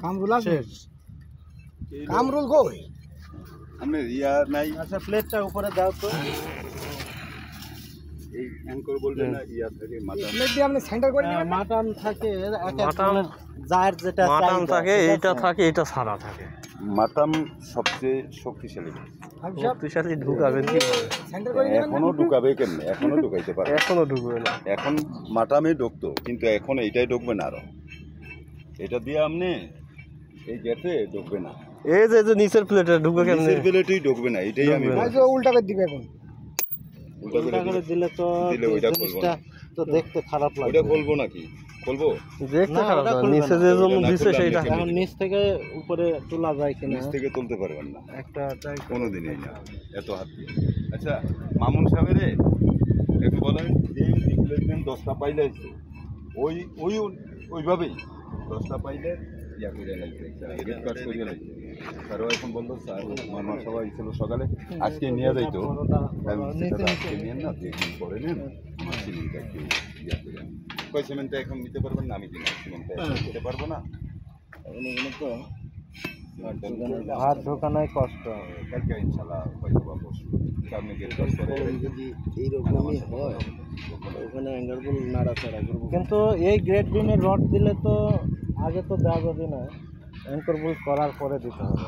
কামরুল আছে কামরুল কই আপনি ইয়া নাই আচ্ছা প্লেটটা উপরে দাও তো এই অ্যাঙ্কর বলবেন না ইয়া থাকে মাথা প্লেট দিয়ে আপনি সেন্টার করে দিবেন মাটন থাকে মাটন জার যেটা মাটন থাকে এইটা থাকে এটা সারা থাকে মাটাম সবচেয়ে শক্তিশালী শক্তিশালী ঢুকাবেন কিভাবে সেন্টার করে দিবেন এখনো ঢুকাবে কেমনে এখনো ঢুকাইতে পারে এখনো ঢুকবে না এখন মাটামে ঢুকতো কিন্তু এখন এইটাই ঢুকবে না আরো এটা দিয়ে আপনি এই গেটে ঢুকবে না এই যে নিচের প্লেটে ঢুকবে কেমনে নিচের প্লেটেই ঢুকবে না এটাই আমি যে উল্টা করে দিবে এখন উল্টা করে দিলে তো দিলে ওইটা খুলবো না তো দেখতে খারাপ লাগে ওইটা খুলবো নাকি খুলবো দেখতে খারাপ না নিচে যে জন্য দিছে সেইটা এখন নিচ থেকে উপরে তোলা যায় কিনা নিচ থেকে তুলতে পারবেন না একটা ট্রাই কোনোদিনই না এত হাত দিয়ে আচ্ছা মামুন সাহেবের একটু বলেন যে দেখবেন 10টা পাইলে আছে ওই ওই ওইভাবেই 10টা পাইলে ইয়া করে লাগবে রেড কাট করে লাগবে তারও এখন বললো স্যার মামা সবাই ছিল সকালে আজকে নিয়ে যাইতো আজকে নিয়ে না দুদিন পরে নেন আমার সিমেন্টটা একটু ইয়া করে কই সিমেন্টটা এখন নিতে পারবেন না আমি কিনা সিমেন্টটা নিতে পারবো না তো হাত ঢোকানোই কষ্ট কালকে ইনশাআল্লাহ হয়তো বা বসবো সামনে গেট কাজ করে যদি এইরকমই হয় ওখানে অ্যাঙ্গারবল নাড়াচাড়া করবো কিন্তু এই গ্রেড বিমের রড দিলে তো আগে তো দেওয়া যাবে না অ্যাঙ্কর বোল্ট করার পরে দিতে হবে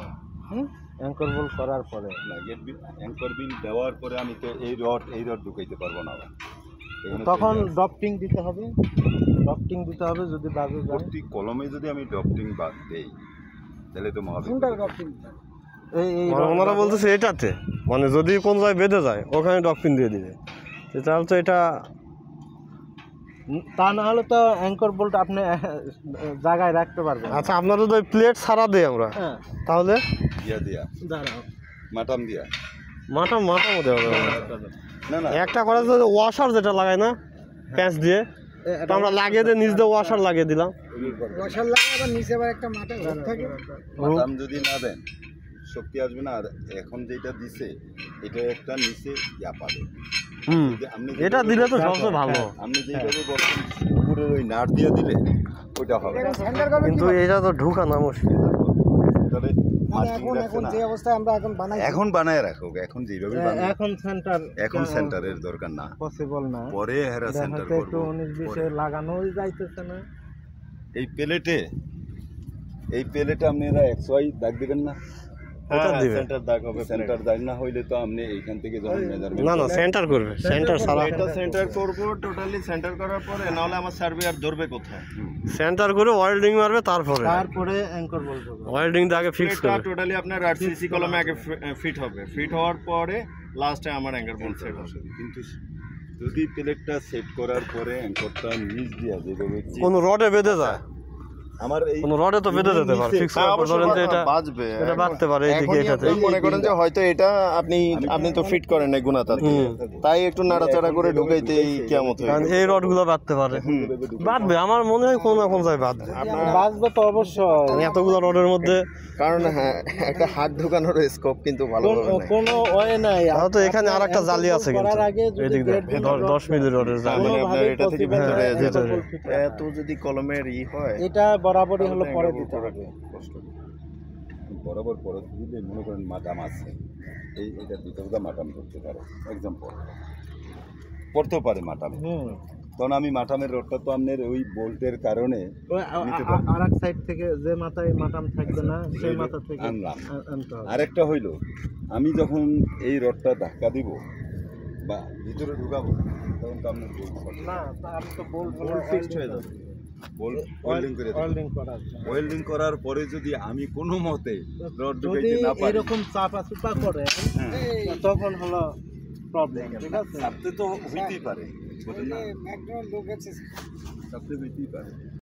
অ্যাঙ্কর বোল্ট করার পরে না গেট বিল অ্যাঙ্কর বিল দেওয়ার পরে আমি তো এই রড ঢুকাইতে পারবো না তখন ডপটিং দিতে হবে যদি বাজে যায় প্রতি কলমে যদি আমি ডপটিং বাদ দেই তাহলে তো ওনারা বলতেছে এটাতে মানে যদি কোন জায়গায় বেঁধে যায় ওখানে ডকপিন দিয়ে দিবে তাহলে তো এটা তা না হলে তো অ্যাঙ্কর বোল্ট আপনি জায়গায় রাখতে পারবেন আচ্ছা আপনারা যদি প্লেট ছাড়া দেই আমরা তাহলে দিয়া মাটাম দিয়া মাটামও দেওয়া যাবে না না একটা করা যায় ওয়াশার যেটা লাগায় না প্যাঁচ দিয়ে তো আমরা লাগিয়ে দিয়ে নিচ দিয়ে ওয়াশার লাগিয়ে দিলাম ওয়াশার লাগিয়ে আবার নিচে আবার একটা মাটা থাকে মাটাম যদি না দেন শক্তি আসবে না আর এখন যেটা দিছে এটা একটা নিচে ইয়া পাবে এটা দিলে তো সবচেয়ে ভালো আপনি যেভাবে বলছেন উপরের ওই নাট দিয়ে দিলে ওইটা হবে কিন্তু এটা তো ঢুকানো মুশকিল তাহলে এখন বানায় রাখো এখন যেভাবে এখন সেন্টারের দরকার না পসিবল না পরে হেরা সেন্টার করব 19-20 লাগানোই যাইতেছে না এই প্লেটে আপনারা XY দাগ দিবেন না ওটা দিবেন সেন্টার দাগ হবে সেন্টার দাগ না হইলে তো আপনি এইখান থেকে যখন মেজারমেন্ট না সেন্টার করবে সেন্টার সারা এটা সেন্টার করব টোটালি সেন্টার করার পরে না হলে আমার সার্ভেয়ার ধরবে কোথায় সেন্টার করে ওয়েল্ডিং মারবে তারপরে অ্যাঙ্কর বলবো ওয়েল্ডিং দিয়ে আগে ফিক্স করবে টোটালি আপনার আরসিসি কলমে আগে ফিট হবে ফিট হওয়ার পরে লাস্টে আমার অ্যাঙ্কর বল সেট হবে কিন্তু যদি প্লেটটা সেট করার পরে অ্যাঙ্করটা নিচ দিয়া যেভাবে কোন রডে বেঁধে যায় আমার এই কোন রডে তো বেঁধে যেতে পারে ফিক্স করার পর ধরেন যে এটা বাজবে এটা বাঁধতে পারে এইদিকে এটাতে মনে করেন যে হয়তো এটা আপনি তো ফিট করেন নাই গুণাতা তাই একটু নাড়াচাড়া করে ঢুকাইতেই কিয়ামত হয় কারণ এই রডগুলো বাঁধতে পারে বাঁধবে আমার মনে হয় কোন না কোন জায়গায় বাঁধবে বাজবে তো অবশ্যই এতগুলো রডের মধ্যে কারণ হ্যাঁ একটা হাত ঢোকানোর স্কোপ কিন্তু ভালো কোনো ওয়ে নাই তো এখানে আরেকটা জালি আছে কিন্তু এদিক দিয়ে 10 মিলি রডের জালি মানে আপনার এটা থেকে ভিতরে এত যদি কলমের হয় এটা বরাবরই হলো পরে দিতে হবে বরাবর পরে দিলে মনে করেন মাটাম আছে এইটার ভিতরে মাটাম করতে পারে এক্সাম্পল পড়তেও পারে মাটাম তখন আমি মাটামের রডটা তো আপনার ওই বোল্টের কারণে আরেক সাইড থেকে যে মাথায় মাটাম থাকবে না সেই মাথা থেকে আনলাম আরেকটা হইলো আমি যখন এই রডটা ধাক্কা দিব বা ভিতরে ঢুকাবো তখন তো আপনার না আমি তো বোল্ট ফিক্সড হয়ে যাবে ওয়েল্ডিং করার পরে যদি আমি কোনো মতে রড ঢুকাইতে না পারি এরকম চাপা চুপা করে তখন হলো প্রবলেম ঠিক আছে চাপতে তো হইতেই পারে বুঝলেন না চাপতে হইতেই পারে